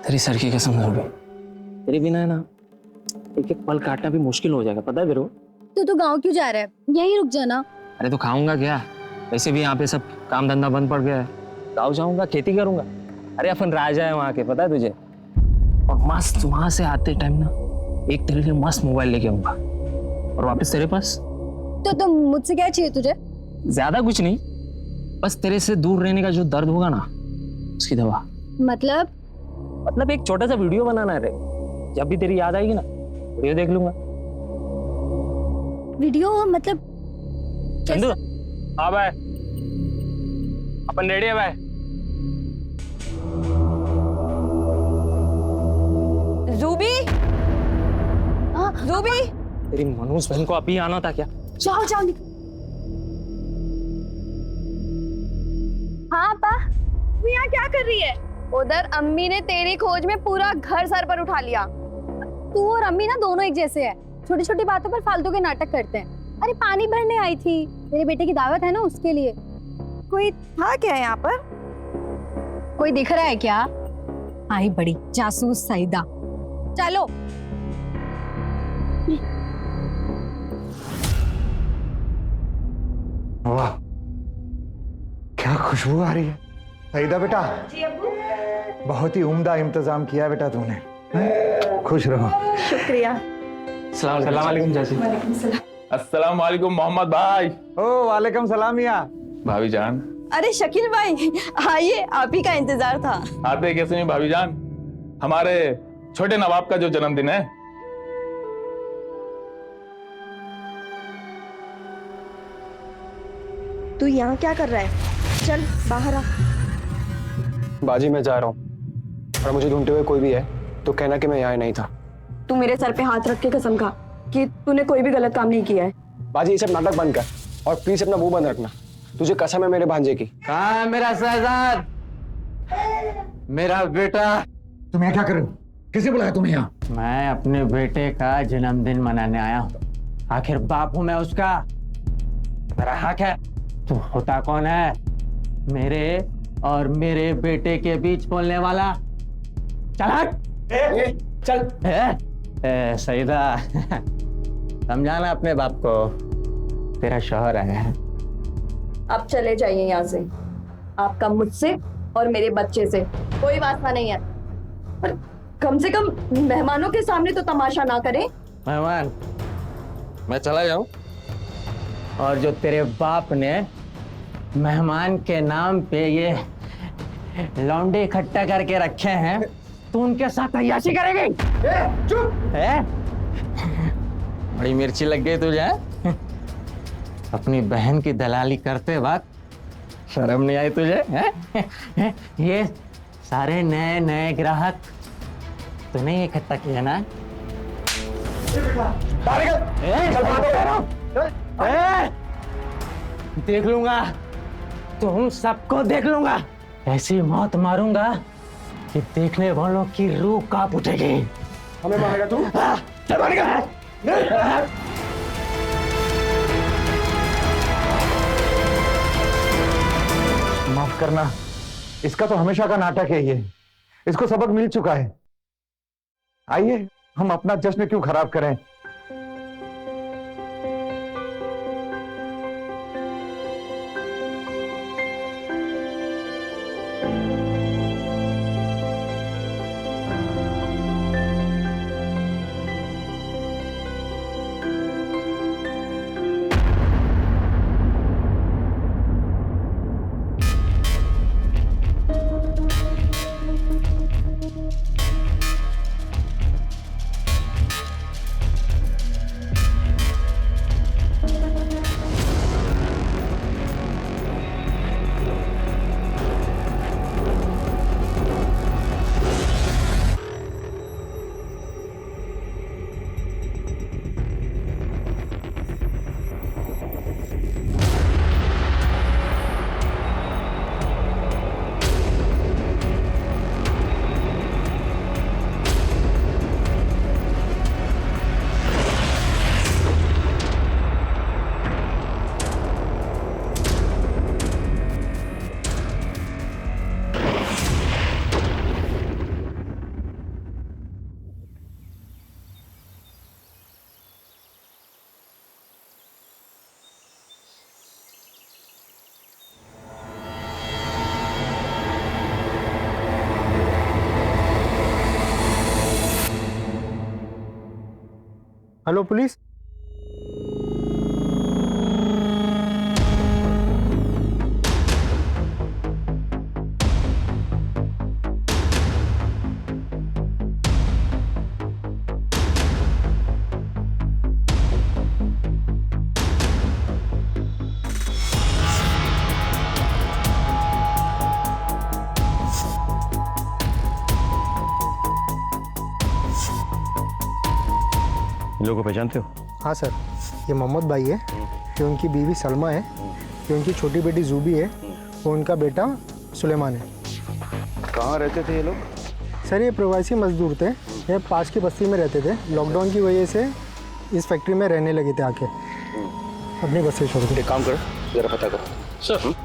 तेरी सर की कसम धर गई, तेरे बिना है ना एक एक पल काटना भी मुश्किल हो जाएगा, पता है बेरो। तो गांव क्यों जा रहा है? यहीं रुक जाना। अरे तो खाऊंगा क्या, वैसे भी यहाँ पे सब काम धंधा बंद पड़ गया है। गाँव जाऊंगा, खेती करूंगा। अरे अपन राजा है वहाँ के, पता है तुझे। और मस्त वहां से आते टाइम ना एक तेरे लिए मस्त मोबाइल लेके आऊंगा और वापस तेरे पास। तो तुम मुझसे क्या चाहिए तुझे? ज्यादा कुछ नहीं, बस तेरे से दूर रहने का जो दर्द होगा ना उसकी दवा। मतलब एक छोटा सा वीडियो बनाना है रे, जब भी तेरी याद आएगी ना वीडियो देख लूंगा। वीडियो मतलब चंदू, हाँ भाई, अपन रेडी है भाई। ज़ूबी, ज़ूबी, तेरी मनोज बहन को अभी आना था क्या? जाओ जाओ हाँ पा, तू यहाँ क्या कर रही है? उधर अम्मी ने तेरी खोज में पूरा घर सर पर उठा लिया। तू और अम्मी ना दोनों एक जैसे हैं। छोटी छोटी बातों पर फालतू के नाटक करते हैं। अरे पानी भरने आई थी, मेरे बेटे की दावत है ना उसके लिए। कोई था क्या यहाँ पर? कोई दिख रहा है क्या? आई बड़ी जासूस सईदा। चलो वाह, क्या खुशबू आ रही है। सईदा बेटा, जी अब्बू। बहुत ही उम्दा इंतजाम किया बेटा तूने। खुश रहो। शुक्रिया। सलाम वालेकुम चाची। वालेकुम सलाम। अस्सलाम वालेकुम मोहम्मद भाई। ओ वालेकुम सलाम मियां। भाभी जान, अरे शकील भाई आइए, आप ही का इंतजार था। आते कैसे नहीं भाभी जान, हमारे छोटे नवाब का जो जन्मदिन है। तू यहाँ क्या कर रहा है? चल बाहर आ। बाजी मैं जा रहा हूँ और मुझे ढूंढते हुए कोई भी है तो कहना कि मैं यहाँ नहीं था। तू मेरे सर पे हाथ रख के कसम खा कि तूने कोई भी गलत काम नहीं किया है। बाजी ये सब नाटक बंद कर और प्लीज अपना मुंह बंद रखना। तुझे कसम है मेरे भांजे की। कहाँ है मेरा शहजाद, मेरा बेटा? तुम यहाँ क्या कर रहे हो? किसे बुलाया तुम्हें यहाँ? मैं अपने बेटे का जन्मदिन मनाने आया हूँ। आखिर बाप हूं मैं उसका, मेरा हक है। तू होता कौन है मेरे और मेरे बेटे के बीच बोलने वाला? चल हट। चल सईदा समझाना अपने बाप को, तेरा शौहर है। आप चले जाइए यहाँ से। आपका मुझसे और मेरे बच्चे से कोई वास्ता नहीं है। पर कम से कम मेहमानों के सामने तो तमाशा ना करें। मेहमान, मैं चला जाऊं? और जो तेरे बाप ने मेहमान के नाम पे ये लौंडे इकट्ठा करके रखे हैं, तू उनके साथ अय्याशी करेगी? चुप। है? बड़ी मिर्ची लग गई तुझे? अपनी बहन की दलाली करते वक्त शर्म नहीं आई तुझे? है? ये सारे नए नए ग्राहक तूने इकट्ठा किया ना? देख लूंगा, तुम सबको देख लूंगा। ऐसी मौत मारूंगा कि देखने वालों की रूह कांप उठेगी। हमें मारेगा तू? चल मारेगा। माफ करना, इसका तो हमेशा का नाटक है ये। इसको सबक मिल चुका है। आइए हम अपना जश्न क्यों खराब करें। Hello police. इन लोगों को पहचानते हो? हाँ सर, ये मोहम्मद भाई है, ये उनकी बीवी सलमा है, ये उनकी छोटी बेटी जूबी है, वो उनका बेटा सुलेमान है। कहाँ रहते थे ये लोग? सर ये प्रवासी मजदूर थे, ये पास की बस्ती में रहते थे। लॉकडाउन की वजह से इस फैक्ट्री में रहने लगे थे आके, अपनी बस्ती छोड़ के। एक काम करो, जरा पता करो। सर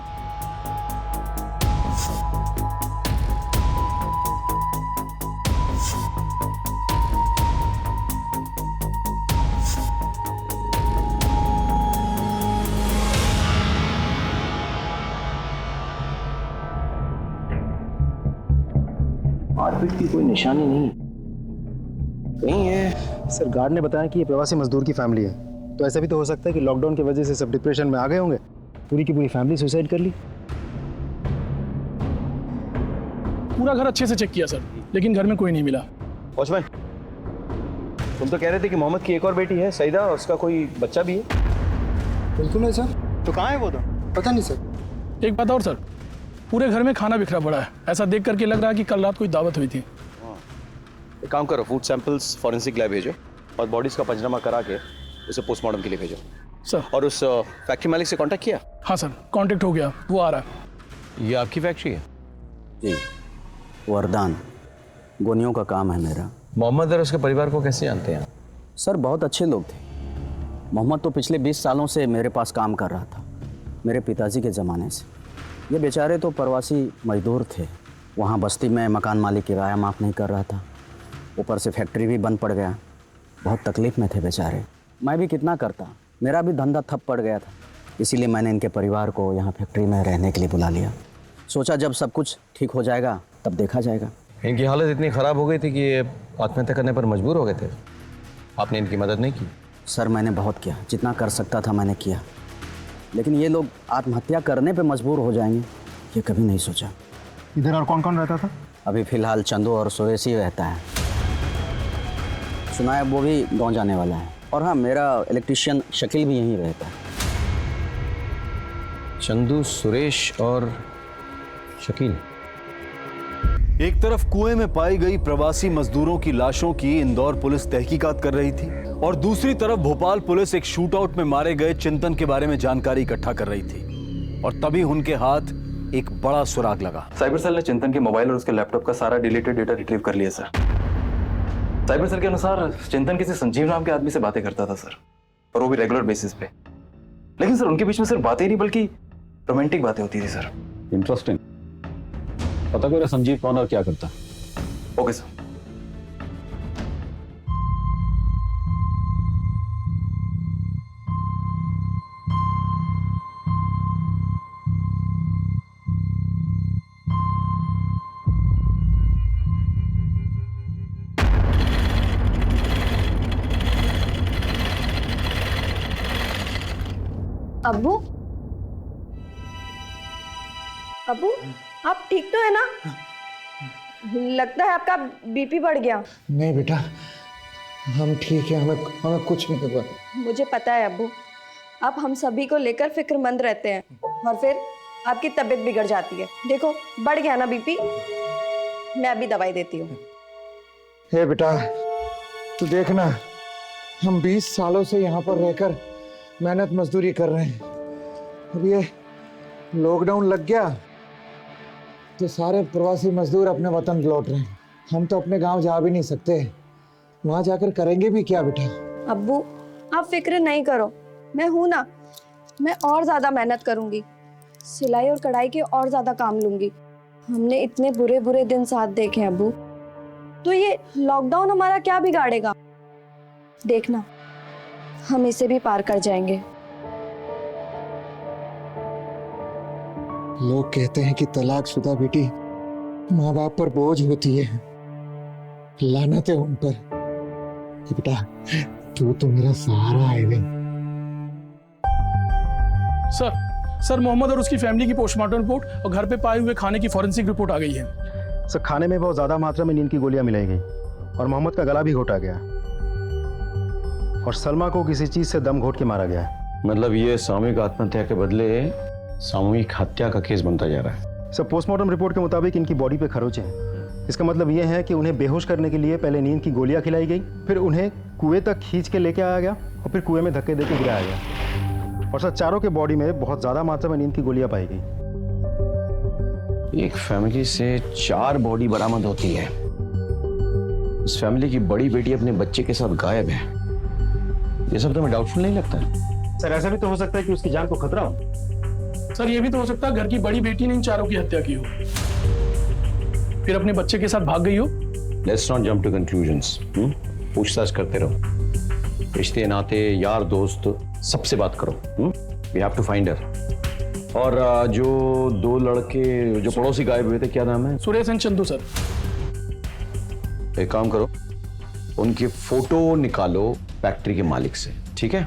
मारपीट की कोई निशानी नहीं कहीं है। सर गार्ड ने बताया कि ये प्रवासी मजदूर की फैमिली है, तो ऐसा भी तो हो सकता है कि लॉकडाउन की वजह से सब डिप्रेशन में आ गए होंगे, पूरी की पूरी फैमिली सुसाइड कर ली। पूरा घर अच्छे से चेक किया सर, लेकिन घर में कोई नहीं मिला। वॉचमैन, तुम तो कह रहे थे कि मोहम्मद की एक और बेटी है सईदा, उसका कोई बच्चा भी है। बिल्कुल है सर। तो कहाँ है वो? तो पता नहीं सर। एक बात और सर, पूरे घर में खाना बिखरा पड़ा है। ऐसा देख करके लग रहा है कि कल रात कोई दावत हुई थी। एक काम करो, फूड सैंपल्स फॉरेंसिक लैब भेजो और बॉडीज का पंचनामा करा के उसे पोस्टमार्टम के लिए भेजो। सर। और उस फैक्ट्री मालिक से कांटेक्ट किया? हाँ सर, कांटेक्ट हो गया, वो आ रहा है। ये आपकी फैक्ट्री है? जी, वरदान गोनियों का काम है मेरा। मोहम्मद और उसके परिवार को कैसे जानते हैं? सर बहुत अच्छे लोग थे। मोहम्मद तो पिछले 20 सालों से मेरे पास काम कर रहा था, मेरे पिताजी के ज़माने से। ये बेचारे तो प्रवासी मजदूर थे, वहाँ बस्ती में मकान मालिक किराया माफ़ नहीं कर रहा था, ऊपर से फैक्ट्री भी बंद पड़ गया। बहुत तकलीफ़ में थे बेचारे। मैं भी कितना करता, मेरा भी धंधा ठप पड़ गया था, इसीलिए मैंने इनके परिवार को यहाँ फैक्ट्री में रहने के लिए बुला लिया। सोचा जब सब कुछ ठीक हो जाएगा तब देखा जाएगा। इनकी हालत इतनी ख़राब हो गई थी कि ये आत्महत्या करने पर मजबूर हो गए थे। आपने इनकी मदद नहीं की? सर मैंने बहुत किया, जितना कर सकता था मैंने किया, लेकिन ये लोग आत्महत्या करने पे मजबूर हो जाएंगे ये कभी नहीं सोचा। इधर और कौन कौन रहता था? अभी फ़िलहाल चंदू और सुरेश ही रहता है, सुना है वो भी गाँव जाने वाला है। और हाँ, मेरा इलेक्ट्रिशियन शकील भी यहीं रहता है। चंदू, सुरेश और शकील। एक तरफ कुएं में पाई गई प्रवासी मजदूरों की लाशों की इंदौर पुलिस तहकीकात कर रही थी और दूसरी तरफ भोपाल पुलिस एक शूटआउट में मारे गए चिंतन के बारे में जानकारी इकट्ठा कर रही थी। और तभी उनके हाथ एक बड़ा सुराग लगा। साइबर सेल ने चिंतन के मोबाइल और उसके लैपटॉप का सारा डिलीटेड डेटा रिट्रीव कर लिया सर। साइबर सेल के अनुसार चिंतन किसी संजीव नाम के आदमी से बातें करता था सर, और वो भी रेगुलर बेसिस पे। लेकिन सर उनके बीच में सिर्फ बातें नहीं बल्कि रोमांटिक बातें होती थी सर। इंटरेस्टिंग। पता करो संजीव कौन और क्या करता। Okay sir. अब्बू, अब्बू आप ठीक तो है ना? लगता है आपका बीपी बढ़ गया। नहीं बेटा, हम ठीक है, हमें कुछ नहीं हुआ। मुझे पता है अब्बू, आप हम सभी को लेकर फिक्रमंद रहते हैं और फिर आपकी तबीयत बिगड़ जाती है। देखो बढ़ गया ना बीपी, मैं अभी दवाई देती हूँ। हे बेटा, तू देखना, हम 20 सालों से यहाँ पर रहकर मेहनत मजदूरी कर रहे हैं। अब ये लॉकडाउन लग गया तो सारे प्रवासी मजदूर अपने वतन लौट रहे हैं। हम तो अपने गांव जा भी नहीं सकते, वहां जाकर करेंगे भी क्या बेटा? अब्बू आप फिक्र नहीं करो, मैं हूं ना, मैं और ज्यादा मेहनत करूंगी, सिलाई और कढ़ाई के और ज्यादा काम लूंगी। हमने इतने बुरे बुरे दिन साथ देखे हैं अब्बू, तो ये लॉकडाउन हमारा क्या बिगाड़ेगा? देखना हम इसे भी पार कर जाएंगे। लोग कहते हैं कि तलाकशुदा बेटी माँ बाप पर बोझ होती है। लानत है उन पर। कि बेटा तू तो मेरा सहारा है भाई। सर मोहम्मद और उसकी फैमिली की पोस्टमार्टम रिपोर्ट और घर पे पाए हुए खाने की फॉरेंसिक रिपोर्ट आ गई है। सर खाने में बहुत ज़्यादा मात्रा में नींद की गोलियां मिलाई गई और मोहम्मद का गला भी घोटा गया और सलमा को किसी चीज़ से दम घोट के मारा गया है। मतलब ये सामूहिक आत्महत्या के बदले सामूहिक हत्या का केस बनता जा रहा है। सर पोस्टमार्टम रिपोर्ट के मुताबिक इनकी बॉडी पे खरोचे हैं। इसका मतलब ये है कि उन्हें बेहोश करने के लिए पहले नींद की गोलियां खिलाई गई, फिर उन्हें कुएं तक खींच के लेके आया गया और फिर कुएं में धक्के देके गिराया गया। और सर चारों के बॉडी में बहुत ज़्यादा मात्रा में नींद की गोलियां पाई गई। एक फैमिली से 4 बॉडी बरामद होती है। उस फैमिली की बड़ी बेटी अपने बच्चे के साथ गायब है। ये सब तो मैं डाउटफुल नहीं लगता। सर ऐसा भी तो हो सकता है कि उसकी जान को खतरा हो। सर ये भी तो हो सकता है घर की बड़ी बेटी ने इन चारों की हत्या की हो, फिर अपने बच्चे के साथ भाग गई हो। Let's not jump to conclusions. पूछताछ करते रहो, रिश्ते नाते यार दोस्त सबसे बात करो। We have to find her. और जो 2 लड़के जो पड़ोसी गायब हुए थे, क्या नाम है? Suresh and Chandu sir. एक काम करो, उनकी फोटो निकालो फैक्ट्री के मालिक से, ठीक है?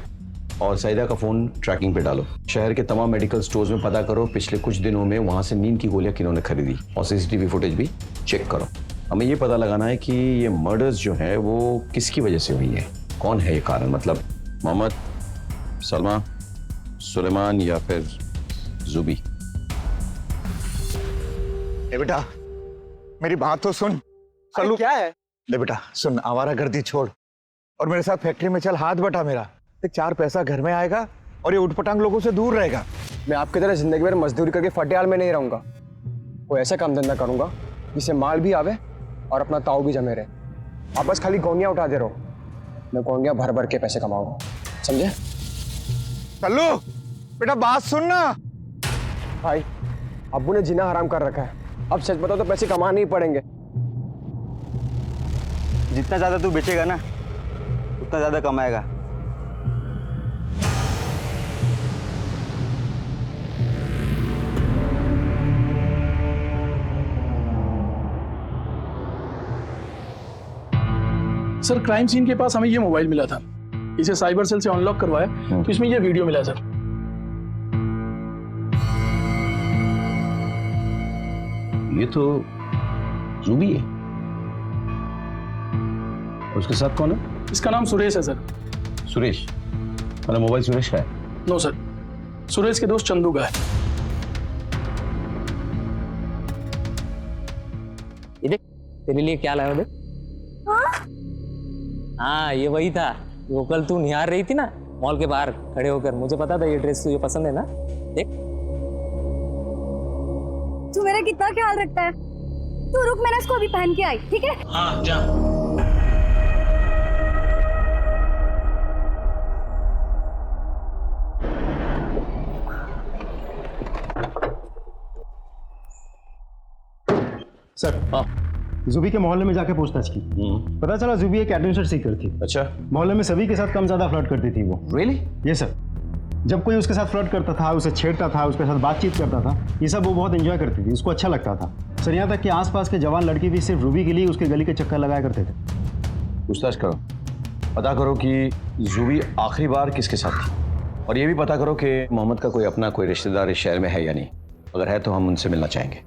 और सईदा का फोन ट्रैकिंग पे डालो। शहर के तमाम मेडिकल स्टोर्स में पता करो पिछले कुछ दिनों में वहां से नींद की गोलियां किन्होंने खरीदी, और सीसीटीवी फुटेज भी चेक करो। हमें ये पता लगाना है कि ये मर्डर्स जो है वो किसकी वजह से हुई है, कौन है ये कारण। मतलब मोहम्मद, सलमा, सुलेमान या फिर जुबी। ए बेटा मेरी बात तो सुन। चलो क्या है? ले बेटा सुन, आवारागर्दी छोड़ और मेरे साथ फैक्ट्री में चल, हाथ बटा मेरा। 4 पैसा घर में आएगा और ये उठपटांग लोगों से दूर रहेगा। मैं आपकी तरह जिंदगी भर मजदूरी करके फटियाल में नहीं रहूंगा। कोई ऐसा काम धंधा करूंगा जिससे माल भी आवे और अपना ताऊ भी जमे रहे। आप बस खाली गौनियां उठा दे रहो, मैं गौनियां भर भर के पैसे कमाऊंगा, समझे? चलो बेटा बात सुन ना। भाई अब्बू ने जीना हराम कर रखा है, अब सच बताओ तो पैसे कमाने ही पड़ेंगे। जितना ज्यादा तू बेचेगा ना उतना ज्यादा कमाएगा। सर क्राइम सीन के पास हमें ये मोबाइल मिला था, इसे साइबर सेल से अनलॉक करवाया तो इसमें ये वीडियो मिला सर। ये तो जुबी है। उसके साथ कौन है? इसका नाम सुरेश है सर। सुरेश? मतलब मोबाइल सुरेश का है? नो सर, सुरेश के दोस्त चंदू का है। ये देख तेरे लिए क्या लाया देख। हाँ ये वही था वो कल तू निहार रही थी ना मॉल के बाहर खड़े होकर। मुझे पता था ये ड्रेस तुझे पसंद है ना। देख तू मेरा कितना ख्याल रखता है। तू रुक, मैंने इसको अभी पहन के आई, ठीक है? हाँ जा। सर हाँ, जुबी के मोहल्ले में जाके पूछताछ की, पता चला जुबी एक एडवेंचर सीकर थी। अच्छा। मोहल्ले में सभी के साथ कम ज्यादा फ्लर्ट करती थी वो। रियली? ये सर, जब कोई उसके साथ फ्लर्ट करता था, उसे छेड़ता था, उसके साथ बातचीत करता था, ये सब वो बहुत एंजॉय करती थी, उसको अच्छा लगता था। सर यहाँ तक कि आसपास के जवान लड़की भी सिर्फ रूबी के लिए उसके गली के चक्कर लगाया करते थे। पूछताछ करो, पता करो कि जुबी आखिरी बार किसके साथ थी, और ये भी पता करो कि मोहम्मद का कोई अपना कोई रिश्तेदार इस शहर में है या नहीं। अगर है तो हम उनसे मिलना चाहेंगे,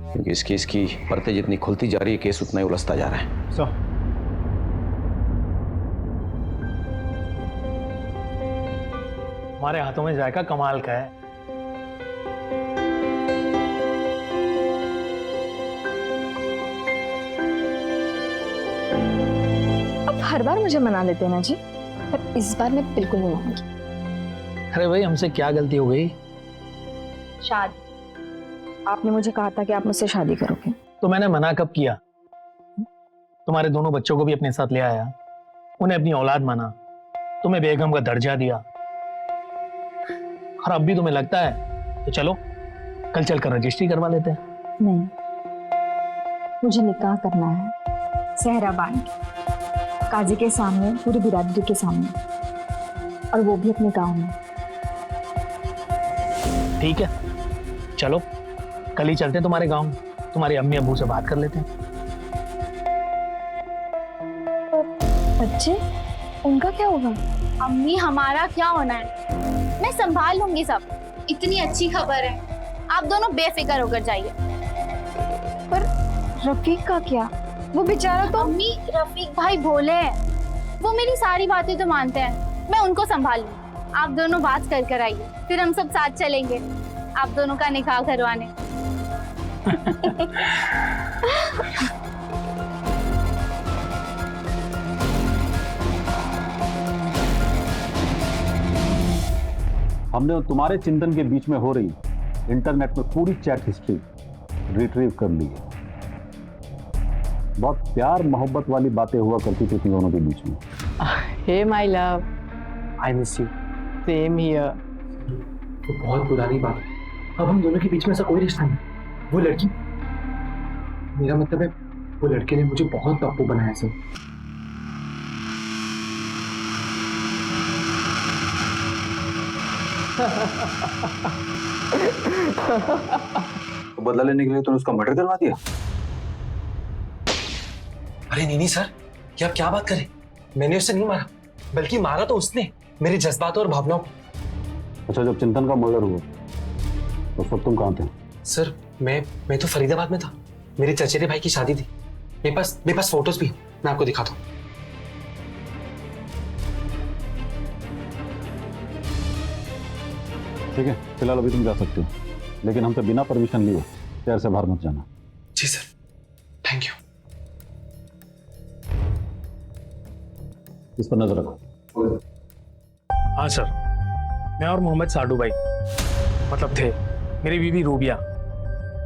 क्योंकि इस केस की परतें जितनी खुलती जा रही है केस उतना ही उलझता जा रहा है। सर हमारे हाथों में जायका कमाल का है। अब हर बार मुझे मना लेते हैं ना जी, पर इस बार मैं बिल्कुल नहीं मानूंगी। अरे भाई हमसे क्या गलती हो गई? शादी, आपने मुझे कहा था कि आप मुझसे शादी करोगे। तो मैंने मना कब किया? तुम्हारे दोनों बच्चों को भी अपने साथ ले आया, उन्हें अपनी औलाद माना, तुम्हें बेगम का दर्जा दिया, और अब भी तुम्हें लगता है तो चलो कल चलकर रजिस्ट्री करवा लेते हैं। नहीं, मुझे निकाह करना है सहरा बांध के, काजी के सामने, पूरी बिरादरी के सामने, और वो भी अपने गांव में। ठीक है चलो कल ही चलते हैं तुम्हारे गांव, तुम्हारी अम्मी अब्बू से बात कर लेते हैं। बच्चे उनका क्या होगा? अम्मी हमारा क्या होना है, मैं संभाल लूंगी सब। इतनी अच्छी खबर है, आप दोनों बेफिक्र होकर जाइए। पर रफीक का क्या? वो बेचारा तो। अम्मी रफीक भाई भोले हैं, वो मेरी सारी बातें तो मानते हैं, मैं उनको संभाल लूंगी। आप दोनों बात कर आइए, फिर हम सब साथ चलेंगे आप दोनों का निकाह करवाने। हमने तुम्हारे चिंतन के बीच में हो रही इंटरनेट में पूरी चैट हिस्ट्री रिट्रीव कर ली है। बहुत प्यार मोहब्बत वाली बातें हुआ करती थी तुम दोनों के बीच में। Hey my love, I miss you. Same here. तो बहुत पुरानी बात है, अब हम दोनों के बीच में ऐसा कोई रिश्ता नहीं। वो लड़की, मेरा मतलब है वो लड़के ने मुझे बहुत पप्पू बनाया सर। तो बदला लेने के लिए तूने उसका मर्डर करवा दिया? अरे नहीं सर, ये आप क्या बात करें, मैंने उसे नहीं मारा, बल्कि मारा तो उसने मेरे जज्बातों और भावनाओं को। अच्छा, जब चिंतन का मर्डर हुआ उस वक्त तुम कहाँ थे? सर मैं तो फरीदाबाद में था, मेरे चचेरे भाई की शादी थी। मेरे पास फोटोज भी, मैं आपको दिखाता हूँ। ठीक है, फिलहाल अभी तुम जा सकते हो, लेकिन हमसे बिना परमिशन लिए शहर से बाहर मत जाना। जी सर, थैंक यू। इस पर नजर रखो। हाँ सर, मैं और मोहम्मद साडू भाई मतलब थे, मेरी बीवी रूबिया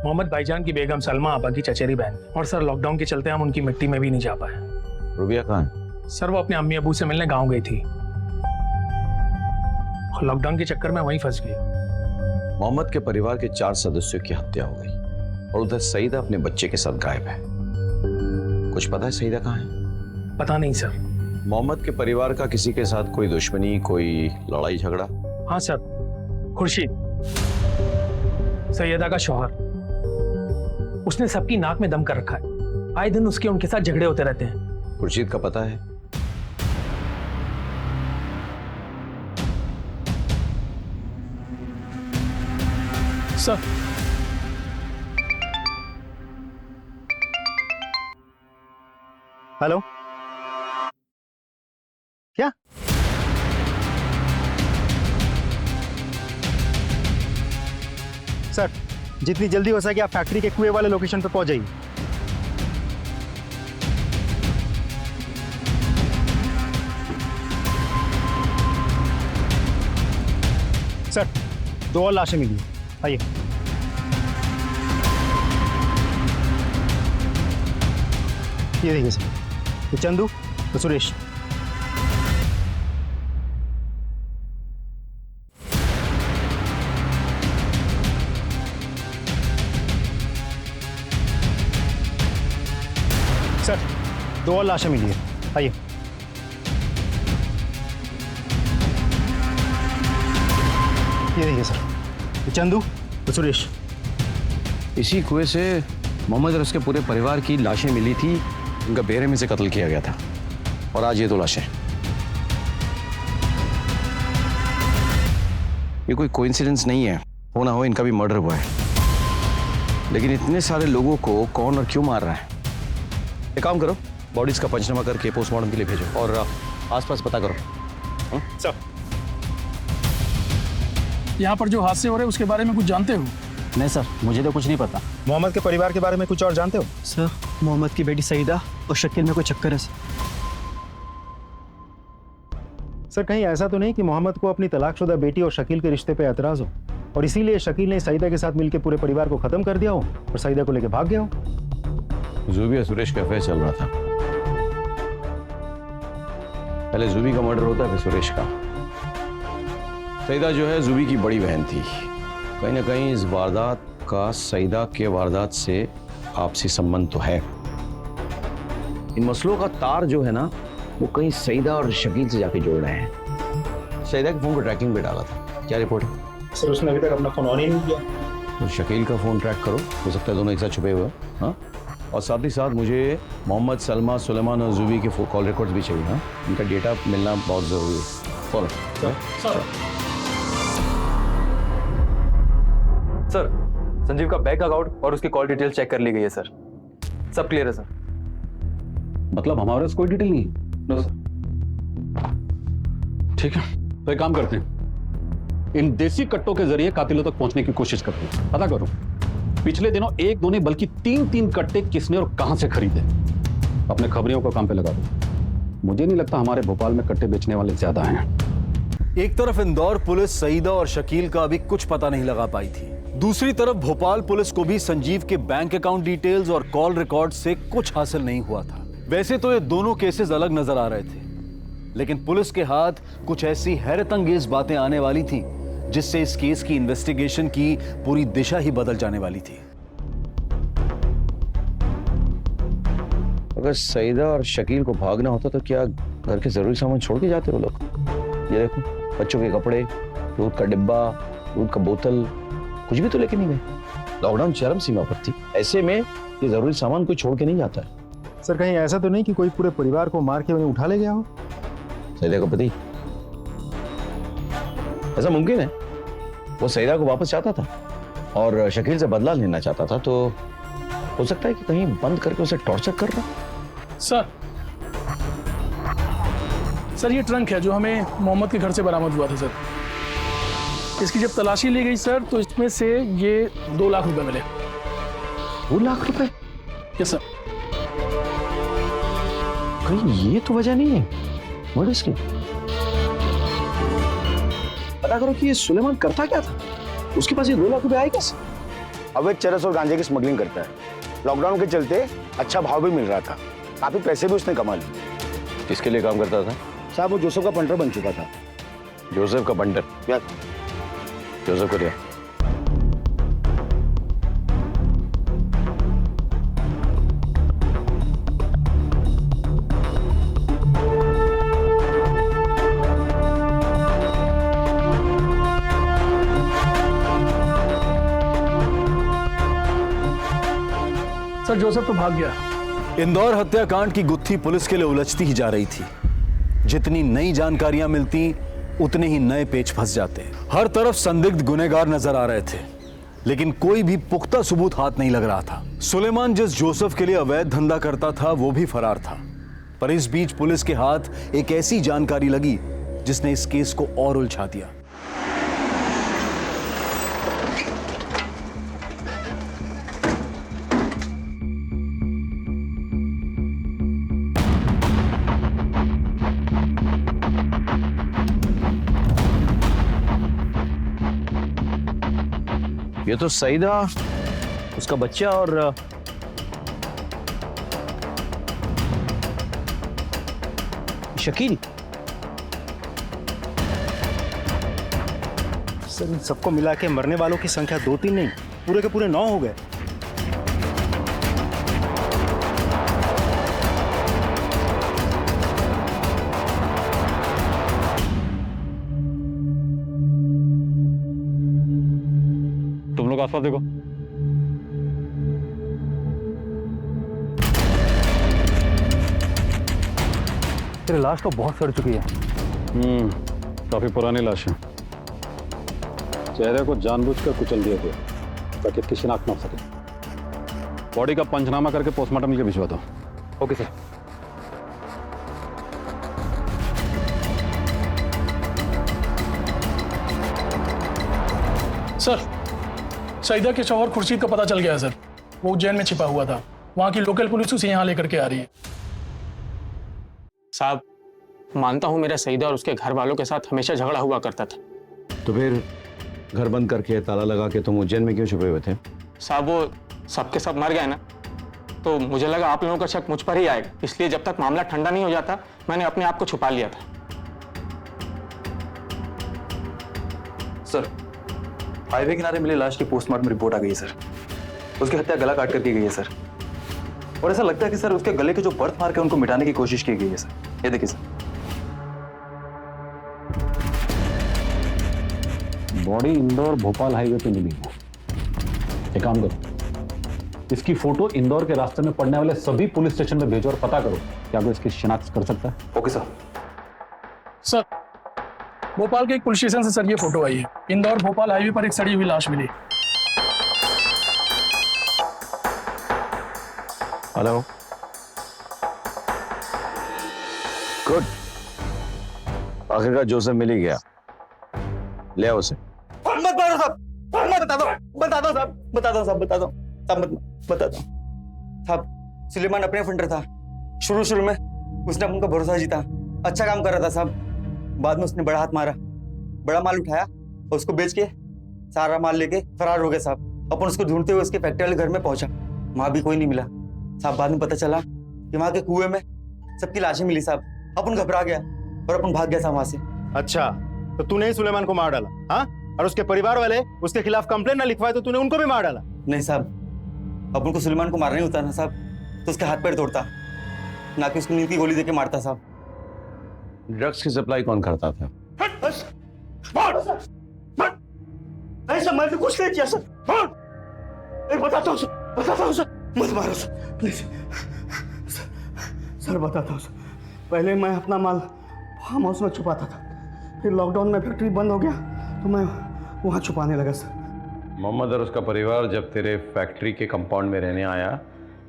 मोहम्मद भाईजान की बेगम सलमा आपा की चचेरी बहन। और सर लॉकडाउन के चलते हम उनकी मिट्टी में भी नहीं जा पाए। रूबिया कहाँ है? सर वो अपने अम्मी अबू से मिलने गांव गई थी, और लॉकडाउन के चक्कर में वहीं फंस गई। मोहम्मद के परिवार के 4 सदस्यों की हत्या हो गई और उधर सईदा अपने बच्चे के साथ गायब है। कुछ पता है सईदा कहाँ है? पता नहीं सर। मोहम्मद के परिवार का किसी के साथ कोई दुश्मनी, कोई लड़ाई झगड़ा? हाँ सर, खुर्शीद सैयदा का शौहर, उसने सबकी नाक में दम कर रखा है। आए दिन उसके उनके साथ झगड़े होते रहते हैं। खुर्शीद का पता है? सर हेलो, क्या? सर जितनी जल्दी हो सके आप फैक्ट्री के कुएं वाले लोकेशन पर पहुंच जाइए। सर 2 और लाशें मिली, आइए। ये देखिए सर, ये चंदू तो सुरेश। सर 2 और लाशें मिली है, आइए। ये देखिए सर, ये चंदू तो सुरेश। इसी कुएं से मोहम्मद और उसके पूरे परिवार की लाशें मिली थी, उनका बेरहमी से कत्ल किया गया था। और आज ये 2 लाशें। ये कोई कोइंसिडेंस नहीं है, हो ना हो इनका भी मर्डर हुआ है। लेकिन इतने सारे लोगों को कौन और क्यों मार रहा है? एक काम करो, बॉडीज का पंचनामा करके पोस्टमार्टम के लिए भेजो और आसपास पता करो। सर यहाँ पर जो हादसे हो रहे हैं उसके बारे में कुछ जानते हो? नहीं सर, मुझे तो कुछ नहीं पता। मोहम्मद के परिवार के बारे में कुछ और जानते हो? सर मोहम्मद की बेटी सईदा और शकील में कोई चक्कर है सर। कहीं ऐसा तो नहीं कि मोहम्मद को अपनी तलाकशुदा बेटी और शकील के रिश्ते पे एतराज हो और इसीलिए शकील ने सईदा के साथ मिलकर पूरे परिवार को खत्म कर दिया हो और सईदा को लेकर भाग गया हो? जूबी और सुरेश का अफेयर चल रहा था। पहले जूबी का मर्डर होता है, फिर सुरेश का। सईदा जो है जूबी की बड़ी बहन थी। कहीं ना कहीं इस वारदात का सईदा के वारदात से आपसी संबंध तो है। इन मसलों का तार जो है ना, वो कहीं सईदा और शकील से जाके जोड़ रहे हैं। सईदा के फोन को ट्रैकिंग पे डाला था, क्या रिपोर्ट है? सर उसने अभी तक अपना फोन ऑन ही नहीं किया। तो शकील का फोन ट्रैक करो, हो सकता है दोनों एक साथ छुपे हुए। हाँ और साथ ही साथ मुझे मोहम्मद सलमा, सुलेमान और जुबी के कॉल रिकॉर्ड्स भी चाहिए। हाँ, इनका डेटा मिलना बहुत ज़रूरी है। फॉलो सर, संजीव का बैंक अकाउंट और उसकी कॉल डिटेल चेक कर ली गई है सर। सब क्लियर है सर। मतलब हमारे पास कोई डिटेल नहीं है? No sir. ठीक है, तो एक काम करते हैं, इन देसी कट्टों के जरिए कातिलों तक पहुंचने की कोशिश करते हैं। पता करो पिछले दिनों एक दो नहीं बल्कि 3-3 कट्टे किसने और कहां से खरीदे। अपने खबरियों को काम पे लगा दो। मुझे नहीं लगता हमारे भोपाल में कट्टे बेचने वाले ज्यादा हैं। एक तरफ इंदौर पुलिस सईदा और शकील का अभी कुछ पता नहीं लगा पाई थी, दूसरी तरफ भोपाल पुलिस को भी संजीव के बैंक अकाउंट डिटेल्स और कॉल रिकॉर्ड से कुछ हासिल नहीं हुआ था। वैसे तो ये दोनों केसेस अलग नजर आ रहे थे, लेकिन पुलिस के हाथ कुछ ऐसी हैरतअंगेज बातें आने वाली थी जिससे इस केस की इन्वेस्टिगेशन की पूरी दिशा ही बदल जाने वाली थी। अगर सईदा और शकील को भागना होता तो क्या घर के जरूरी सामान छोड़ के जाते वो लोग? ये देखो, बच्चों के कपड़े, दूध का डिब्बा, दूध का बोतल, कुछ भी तो लेके नहीं गए। लॉकडाउन चरम सीमा पर थी, ऐसे में ये जरूरी सामान कोई छोड़ के नहीं जाता है। सर कहीं ऐसा तो नहीं कि कोई पूरे परिवार को मार के उन्हें उठा ले गया हो? सईदा का पति, ऐसा मुमकिन है। वो सईदा को वापस चाहता था और शकील से बदला लेना चाहता था, तो हो सकता है कि कहीं बंद करके उसे टॉर्चर कर रहा। सर ये ट्रंक है जो हमें मोहम्मद के घर से बरामद हुआ था सर। इसकी जब तलाशी ली गई सर तो इसमें से ये 2 लाख रुपए मिले। 2 लाख रुपए? Yes sir. कहीं ये तो वजह नहीं है व्हाट इसकी? पता करो कि ये सुलेमान करता क्या था, उसके पास ये 2 लाख रुपए आए कैसे? अवैध चरस और गांजे की स्मगलिंग करता है। लॉकडाउन के चलते अच्छा भाव भी मिल रहा था, काफी पैसे भी उसने कमा लिए। किसके लिए काम करता था? साहब वो जोसेफ का पंटर बन चुका था। जोसेफ का बंडर? या जोसेफ को दिया। सर जोसेफ तो भाग गया। इंदौर हत्याकांड की गुत्थी पुलिस के लिए उलझती ही जा रही थी। जितनी नई जानकारियां मिलती उतने ही नए पेच फंस जाते। हर तरफ संदिग्ध गुनहगार नजर आ रहे थे, लेकिन कोई भी पुख्ता सबूत हाथ नहीं लग रहा था। सुलेमान जिस जोसेफ के लिए अवैध धंधा करता था वो भी फरार था। पर इस बीच पुलिस के हाथ एक ऐसी जानकारी लगी जिसने इस केस को और उलझा दिया। ये तो सईदा, उसका बच्चा और शकील। सर इन सबको मिला के मरने वालों की संख्या 2-3 नहीं, पूरे के पूरे 9 हो गए। तुम लोग आसपास देखो। तेरे लाश तो बहुत सड़ चुकी है। काफी पुरानी लाश है। चेहरे को जानबूझकर कुचल दिया गया ताकि इसकी शिनाख्त ना हो सके। बॉडी का पंचनामा करके पोस्टमार्टम के लिए भिजवा दो। Okay sir. सर सईदा के शौहर खुर्शीद का पता चल गया है सर। वो उज्जैन में छिपा हुआ था, वहां की लोकल पुलिस उसे यहाँ लेकर के आ रही है। साहब मानता हूँ मेरा सईदा और उसके घर वालों के साथ हमेशा झगड़ा हुआ करता था। तो फिर घर बंद करके ताला लगा के तुम उज्जैन में क्यों छुपे हुए थे? साहब वो सबके सब मर गए ना, तो मुझे लगा आप लोगों का शक मुझ पर ही आएगा, इसलिए जब तक मामला ठंडा नहीं हो जाता मैंने अपने आप को छुपा लिया था। सर हाईवे किनारे मिली लाश की पोस्टमार्टम रिपोर्ट आ गई है सर। उसकी हत्या गला काट कर की गई है सर, और ऐसा लगता है कि सर उसके गले के जो बर्थ मार्क है उनको मिटाने की कोशिश की गई है सर। ये देखिए sir. Body Indore Bhopal highway पे मिली है। एक काम करो, इसकी फोटो इंदौर के रास्ते में पड़ने वाले सभी पुलिस स्टेशन में भेजो और पता करो क्या कोई इसकी शिनाख्त कर सकता है। Okay sir. सर भोपाल के एक पुलिस स्टेशन से सर ये फोटो आई है। इंदौर भोपाल हाईवे पर एक सड़ी हुई लाश मिली। हेलो, गुड, आखिरकार जोसेफ मिल ही गया। ले आओ उसे। मत मारो साहब, मत बता दो साहब, बता दो साहब, बता दो साहब, मत बता दो साहब। सुलेमान अपने फंडर था। शुरू में उसने अपन का भरोसा जीता, अच्छा काम कर रहा था साहब। बाद में उसने बड़ा हाथ मारा, बड़ा माल उठाया और उसको बेच के सारा माल लेके फरार हो गया साहब। अपन उसको ढूंढते हुए उसके फैक्ट्री वाले घर में पहुंचा, वहां भी कोई नहीं मिला साहब। बाद में पता चला कि वहां के कुएं में सबकी लाशें मिली साहब। अपन घबरा गया और अपन भाग गया साहब वहां से। अच्छा, तो तूने ही सुलेमान को मार डाला, हाँ? और उसके परिवार वाले उसके खिलाफ कंप्लेंट ना लिखवाए तो तूने उनको भी मार डाला? नहीं साहब, अपन को सुलेमान को मारना ही होता ना साहब, तो उसके हाथ पैर तोड़ता, ना कि उसको नींद की गोली देके मारता साहब। ड्रग्स की सप्लाई कौन करता था? नहीं सर, मैंने कुछ नहीं किया सर। बताता हूँ सर, मत मारो सर, प्लीज सर, बताता हूँ सर। पहले मैं अपना माल फार्म हाउस में छुपाता था, फिर लॉकडाउन में फैक्ट्री बंद हो गया तो मैं वहाँ छुपाने लगा सर। मोहम्मद और उसका परिवार जब तेरे फैक्ट्री के कंपाउंड में रहने आया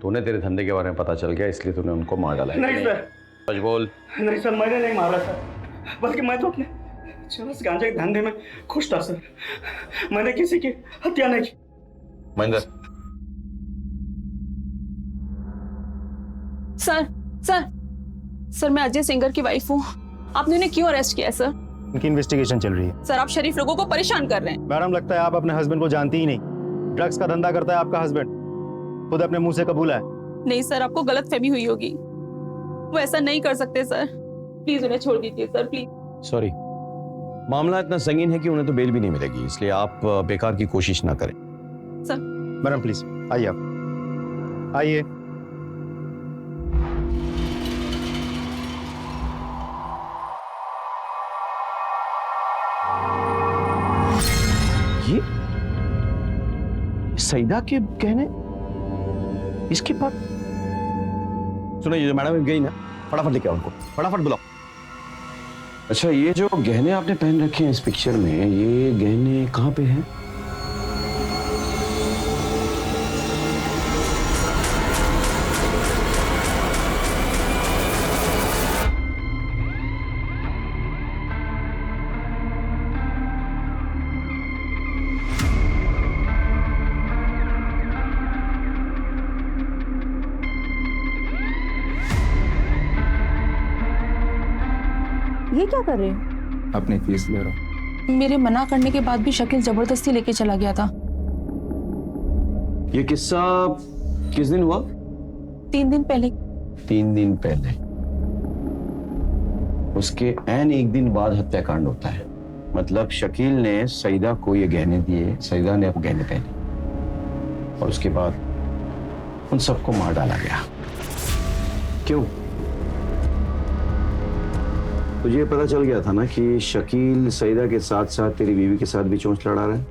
तो उन्हें तेरे धंधे के बारे में पता चल गया, इसलिए तूने उनको मार डाला। नहीं सर, सच बोल। नहीं सर, मैंने नहीं मारा सर, बल्कि मैं तो अपने चरस गांजे के धंधे में खुश था सर। मैंने किसी की हत्या नहीं की। महेंद्र, सर मैं अजय सिंगर की वाइफ हूँ। आपने उन्हें क्यों अरेस्ट किया है सर? इनकी इन्वेस्टिगेशन चल रही है। सर आप शरीफ लोगों को परेशान कर रहे हैं। मैडम, लगता है आप अपने हस्बैंड को जानती ही नहीं। ड्रग्स का धंधा करता है आपका हस्बैंड, खुद अपने मुंह से कबूला है। नहीं सर, आपको गलतफहमी हुई होगी, वो ऐसा नहीं कर सकते सर। प्लीज उन्हें छोड़ दीजिए सर, प्लीज। सॉरी, मामला इतना संगीन है कि उन्हें तो बेल भी नहीं मिलेगी, इसलिए आप बेकार की कोशिश ना करें। सर मैडम प्लीज आइए, आप आइए। ये सईदा के गहने इसके पास? सुनो, ये जो मैडम गई ना, फटाफट लेके आओ उनको, फटाफट बुलाओ। अच्छा, ये जो गहने आपने पहन रखे हैं इस पिक्चर में, ये गहने कहाँ पे हैं? ये क्या कर रहे हो? अपनी फीस ले रहा हूँ। मेरे मना करने के बाद भी शकील जबरदस्ती लेके चला गया था। ये किस्सा किस दिन हुआ? 3 दिन पहले। 3 दिन पहले? उसके ऐन एक दिन बाद हत्याकांड होता है। मतलब शकील ने सईदा को ये गहने दिए, सईदा ने वो गहने पहने और उसके बाद उन सबको मार डाला गया। क्यों? तुझे पता चल गया था ना कि शकील सईदा के साथ साथ तेरी बीवी के साथ भी चोंच लड़ा रहा है।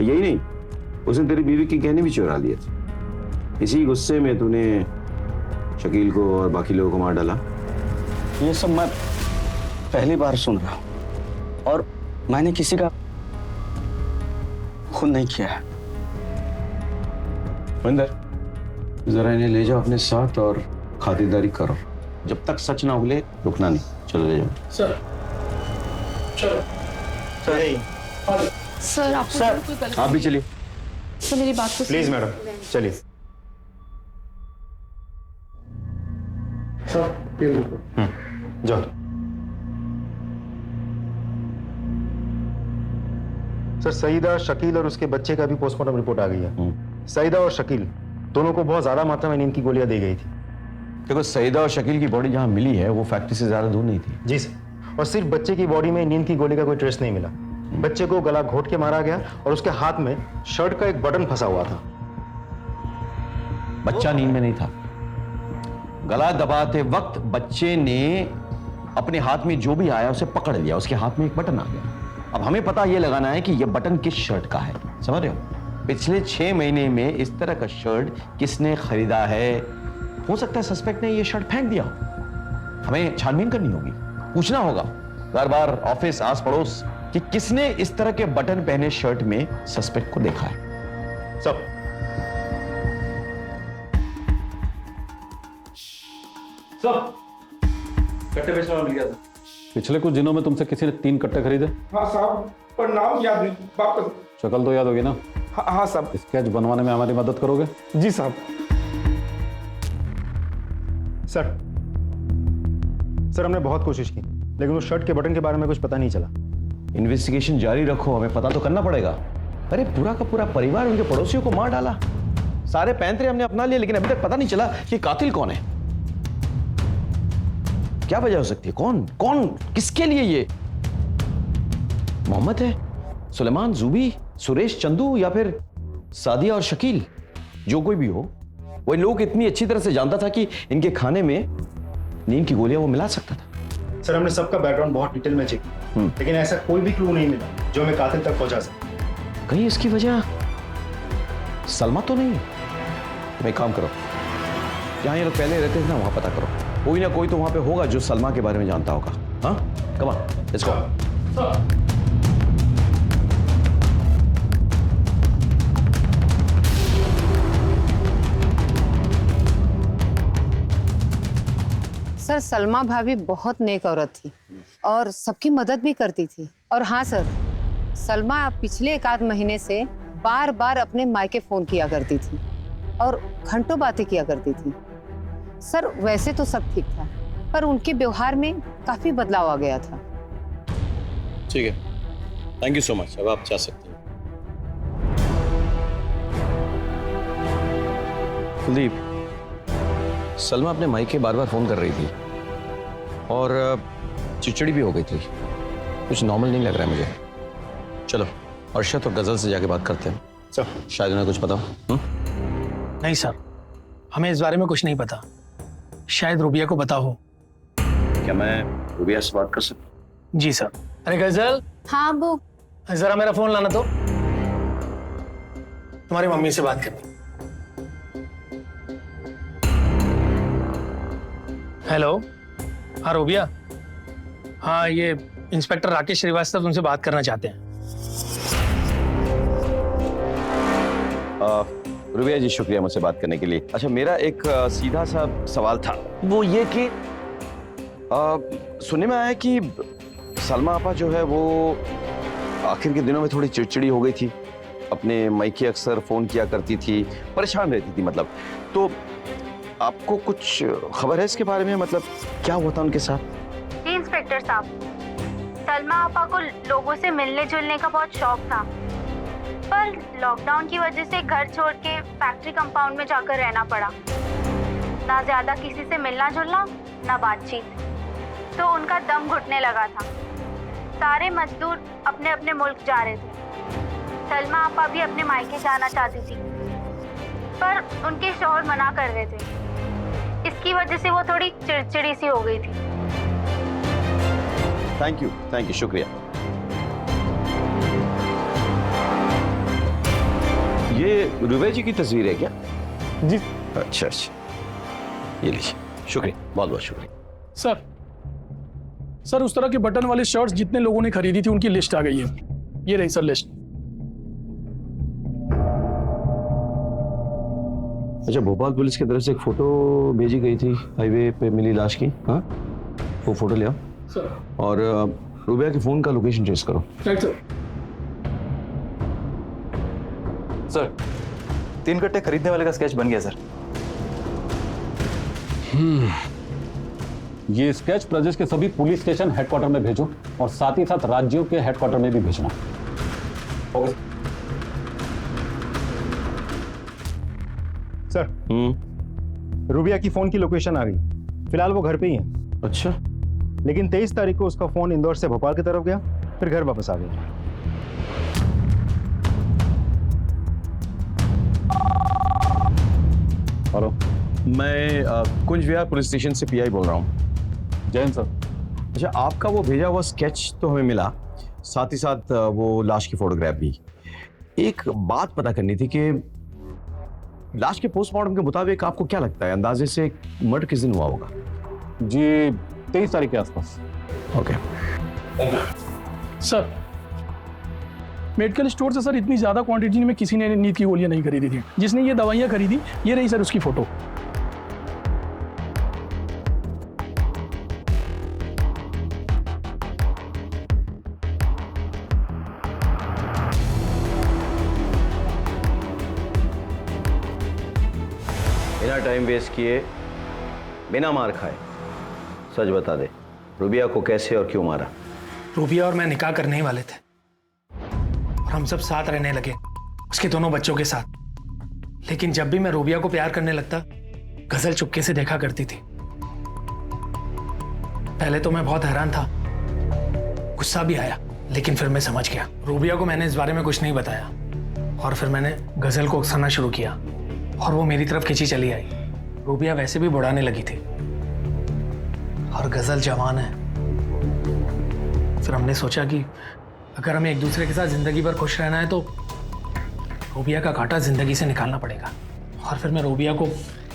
यही नहीं, उसने तेरी बीवी के गहने भी चुरा लिए थे। इसी गुस्से में तूने शकील को और बाकी लोगों को मार डाला। ये सब मैं पहली बार सुन रहा हूँ और मैंने किसी का खून नहीं किया है। महेंद्र, जरा इन्हें ले जाओ अपने साथ और खातिरदारी करो। जब तक सच ना उगले रुकना नहीं। चलो ले जाओ। सर चलो। सर आपको आप भी चलिए। सर मेरी बात को प्लीज मैडम चलिए। जाओ। सर सईदा, शकील और उसके बच्चे का भी पोस्टमार्टम रिपोर्ट आ गई है। सईदा और शकील दोनों को बहुत ज्यादा मात्रा में नींद की गोलियां दी गई थी। देखो, सईदा और शकील की बॉडी जहां मिली है वो फैक्ट्री से ज्यादा दूर नहीं थी। जी सर, और सिर्फ बच्चे की बॉडी में नींद की गोली का कोई ट्रेस नहीं मिला। बच्चे को गला घोट के मारा गया और उसके हाथ में शर्ट का एक बटन फंसा हुआ था। बच्चा नींद में नहीं था। गला दबाते वक्त बच्चे ने अपने हाथ में जो भी आया उसे पकड़ लिया, उसके हाथ में एक बटन आ गया। अब हमें पता यह लगाना है कि यह बटन किस शर्ट का है, समझ रहे हो? पिछले 6 महीने में इस तरह का शर्ट किसने खरीदा है? हो सकता है सस्पेक्ट ने ये शर्ट फेंक दिया हो। हमें छानबीन करनी होगी, पूछना होगा घर बार, ऑफिस, आस पड़ोस कि किसने इस तरह के बटन पहने शर्ट में सस्पेक्ट को देखा है। सब कट्टे बेचने वाला मिल गया था। पिछले कुछ दिनों में तुमसे किसी ने 3 कट्टे खरीदे? हाँ साहब, पर नाम याद नहीं। वापस। शक्ल तो याद होगी ना? हाँ साहब। स्केच बनवाने में हमारी मदद करोगे? जी साहब। सर हमने बहुत कोशिश की, लेकिन उस शर्ट के बटन के बारे में कुछ पता नहीं चला। इन्वेस्टिगेशन जारी रखो, हमें पता तो करना पड़ेगा। अरे पूरा का पूरा परिवार उनके पड़ोसियों को मार डाला, सारे पैंतरे हमने अपना लिए, लेकिन अभी तक पता नहीं चला कि कातिल कौन है। क्या वजह हो सकती है? कौन किसके लिए ये? मोहम्मद है, सुलेमान, जूबी, सुरेश, चंदू, या फिर सादिया और शकील? जो कोई भी हो, वो इन लोगों को इतनी अच्छी तरह से जानता था कि इनके खाने में नींद की गोलियां वो मिला सकता था। सर हमने सबका बैकग्राउंड बहुत डिटेल में चेक किया, लेकिन ऐसा कोई भी क्लू नहीं मिला जो हमें कातिल तक पहुंचा सके। कहीं इसकी वजह सलमा तो नहीं? तुम एक काम करो, जहां ये लोग पहले रहते थे ना, वहां पता करो। कोई ना कोई तो वहां पे होगा जो सलमा के बारे में जानता होगा। हाँ, come on, let's go. Sir Salma भाभी बहुत नेक औरत थी और सबकी मदद भी करती थी। और हाँ सर, सलमा पिछले 1 महीने से बार बार अपने मायके फोन किया करती थी और घंटों बातें किया करती थी। सर वैसे तो सब ठीक था, पर उनके व्यवहार में काफी बदलाव आ गया था। ठीक है, थैंक यू सो मच। अब आप जा सकते हैं। कुलदीप, सलमा अपने मायके बार बार फोन कर रही थी और चिड़चिड़ी भी हो गई थी। कुछ नॉर्मल नहीं लग रहा है मुझे। चलो अर्शद और गजल से जाके बात करते हैं। सर शायद उन्हें कुछ पता हो। नहीं सर, हमें इस बारे में कुछ नहीं पता। शायद रूबिया को पता हो। क्या मैं रूबिया से बात कर सकता हूँ? जी सर। अरे गजल। हाँ अबू। जरा मेरा फोन लाना तो, तुम्हारी मम्मी से बात करनी। हेलो, हाँ रूबिया। हाँ, ये इंस्पेक्टर राकेश श्रीवास्तव तुमसे बात करना चाहते हैं। रूबिया जी, शुक्रिया मुझसे बात करने के लिए। अच्छा, मेरा एक सीधा सा सवाल था, वो ये कि सुनने में आया कि सलमा आपा जो है वो आखिर के दिनों में थोड़ी चिड़चिड़ी हो गई थी। अपने मायके अक्सर फोन किया करती थी, परेशान रहती थी मतलब। तो आपको कुछ खबर है इसके बारे में? मतलब क्या हुआ था उनके साथ? जी इंस्पेक्टर साहब, सलमा आपा को लोगों से मिलने जुलने का बहुत शौक था, पर लॉकडाउन की वजह से घर छोड़ के फैक्ट्री कंपाउंड में जाकर रहना पड़ा। ना ज्यादा किसी से मिलना जुलना, ना बातचीत, तो उनका दम घुटने लगा था। सारे मजदूर अपने अपने मुल्क जा रहे थे। सलमा आपा भी अपने मायके जाना चाहती थी, पर उनके शौहर मना कर रहे थे। इसकी वजह से वो थोड़ी चिड़चिड़ी सी हो गई थी। थैंक यू, शुक्रिया। ये रूबिया जी की तस्वीर है क्या? जी। अच्छा, ये लीजिए, शुक्रिया, बहुत बहुत शुक्रिया। सर उस तरह के बटन वाले शर्ट्स जितने लोगों ने खरीदी थी उनकी लिस्ट आ गई है। ये रही सर लिस्ट। अच्छा, भोपाल पुलिस की तरफ से एक फोटो भेजी गई थी हाईवे पे मिली लाश की। हाँ, वो फोटो ले आओ सर। और रूबिया के फोन का लोकेशन ट्रेस करो। Right sir. सर 3 कट्टे खरीदने वाले का स्केच बन गया सर। ये स्केच प्रदेश के सभी पुलिस स्टेशन हेडक्वार्टर में भेजो और साथ ही साथ राज्यों के हेडक्वार्टर में भी भेजना। सर, रूबिया की फोन की लोकेशन आ गई। फिलहाल वो घर पे ही है। अच्छा, लेकिन 23 तारीख को उसका फोन इंदौर से भोपाल की तरफ गया, फिर घर वापस आ गया। हेलो, मैं कुंज विहार पुलिस स्टेशन से पीआई बोल रहा हूँ। जैन सर। अच्छा, आपका वो भेजा हुआ स्केच तो हमें मिला, साथ ही साथ वो लाश की फोटोग्राफ भी। एक बात पता करनी थी कि लाश के पोस्टमार्टम के मुताबिक आपको क्या लगता है अंदाजे से मर्डर किस दिन हुआ होगा? जी 23 तारीख के आसपास। ओके। सर मेडिकल स्टोर से सर इतनी ज्यादा क्वांटिटी में किसी ने नींद की गोलियां नहीं खरीदी थी। जिसने ये दवाइयां खरीदी, ये रही सर उसकी फोटो। बिना टाइम वेस्ट किए, बिना मार खाए सच बता दे, रूबिया को कैसे और क्यों मारा? रूबिया और मैं निकाह करने ही वाले थे और हम सब साथ रहने लगे, उसके दोनों बच्चों के साथ। लेकिन जब भी मैं रूबिया को प्यार करने लगता, गजल चुपके से देखा करती थी। पहले तो मैं बहुत हैरान था, गुस्सा भी आया, लेकिन फिर मैं समझ गया। रूबिया को मैंने इस बारे में कुछ नहीं बताया और फिर मैंने गजल को उकसाना शुरू किया और वो मेरी तरफ खींची चली आई। रूबिया वैसे भी बुढ़ाने लगी थी और गजल जवान है। फिर हमने सोचा कि अगर हमें एक दूसरे के साथ जिंदगी भर खुश रहना है तो रूबिया का कांटा जिंदगी से निकालना पड़ेगा। और फिर मैं रूबिया को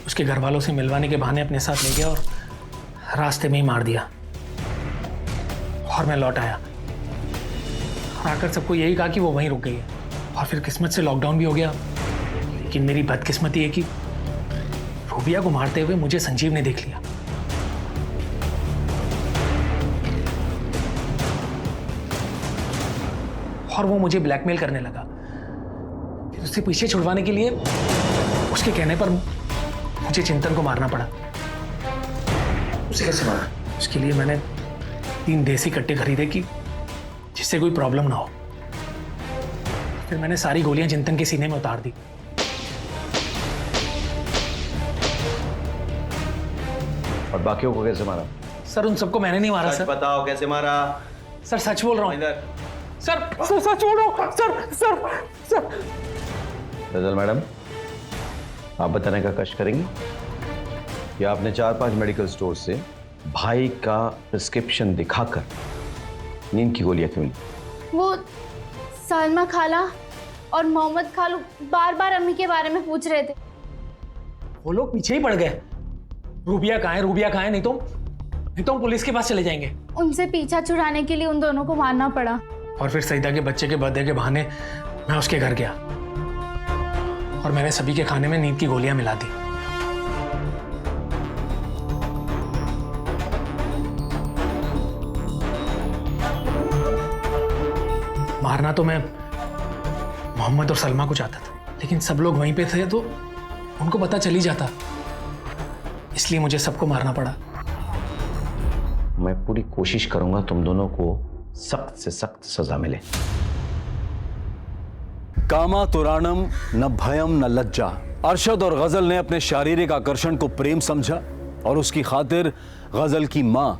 उसके घर वालों से मिलवाने के बहाने अपने साथ ले गया और रास्ते में ही मार दिया। और मैं लौट आया और आकर सबको यही कहा कि वो वहीं रुक गई है। और फिर किस्मत से लॉकडाउन भी हो गया। लेकिन मेरी बदकिस्मती है कि रूबिया को मारते हुए मुझे संजीव ने देख लिया। और वो मुझे ब्लैकमेल करने लगा। फिर उससे पीछे छुड़वाने के लिए उसके कहने पर मुझे चिंतन को मारना पड़ा। उसे कैसे मारा? उसके लिए मैंने 3 देसी कट्टे खरीदे कि जिससे कोई प्रॉब्लम ना हो। फिर मैंने सारी गोलियां चिंतन के सीने में उतार दी। और बाकियों को कैसे मारा? सर उन सबको मैंने नहीं मारा। सच सर बताओ कैसे मारा? सर सच बोल रहा हूँ। सर सर सच बोल रहा हूँ। सर गजल मैडम, आप बताने का कष्ट करेंगी कि आपने 4-5 मेडिकल स्टोर से भाई का प्रिस्क्रिप्शन दिखाकर नींद की गोलियां क्यों ली? वो सलमा खाला और मोहम्मद खालू बार बार अम्मी के बारे में पूछ रहे थे। वो लोग पीछे ही पड़ गए। रूबिया कहाँ है, रूबिया कहाँ है? नहीं तो हम पुलिस के पास चले जाएंगे। उनसे पीछा छुड़ाने के लिए उन दोनों को मारना पड़ा। और फिर सईदा के बच्चे के बर्थडे के बहाने मैं उसके घर गया और मैंने सभी के खाने में नींद की गोलियां मिला दी। मारना तो मैं मोहम्मद और सलमा को चाहता था, लेकिन सब लोग वहीं पे थे तो उनको पता चल ही जाता, इसलिए मुझे सबको मारना पड़ा। मैं पूरी कोशिश करूंगा तुम दोनों को सख्त से सख्त सजा मिले। कामा तुराणम न भयम न लज्जा। अरशद और गजल ने अपने शारीरिक आकर्षण को प्रेम समझा और उसकी खातिर गजल की मां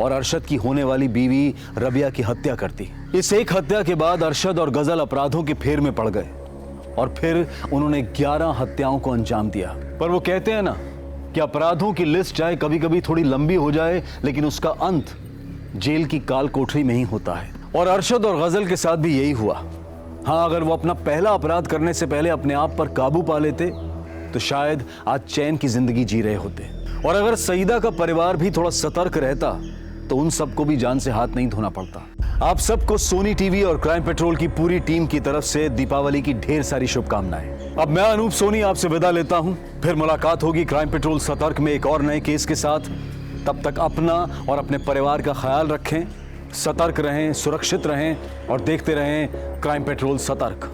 और अरशद की होने वाली बीवी रबिया की हत्या कर दी। इस एक हत्या के बाद अरशद और गजल अपराधों के फेर में पड़ गए और फिर उन्होंने 11 हत्याओं को अंजाम दिया। पर वो कहते हैं ना कि अपराधों की लिस्ट चाहे कभी कभी थोड़ी लंबी हो जाए, लेकिन उसका अंत जेल की काल कोठरी में ही होता है। और अरशद और गजल के साथ भी यही हुआ। हाँ, अगर वो अपना पहला अपराध करने से पहले अपने आप पर काबू पा लेते तो शायद आज चैन की जिंदगी जी रहे होते। और अगर सईदा का परिवार भी थोड़ा सतर्क रहता तो उन सबको भी जान से हाथ नहीं धोना पड़ता। आप सबको सोनी टीवी और क्राइम पेट्रोल की पूरी टीम की तरफ से दीपावली की ढेर सारी शुभकामनाएं। अब मैं अनूप सोनी आपसे विदा लेता हूं। फिर मुलाकात होगी क्राइम पेट्रोल सतर्क में एक और नए केस के साथ। तब तक अपना और अपने परिवार का ख्याल रखें, सतर्क रहें, सुरक्षित रहें और देखते रहें क्राइम पेट्रोल सतर्क।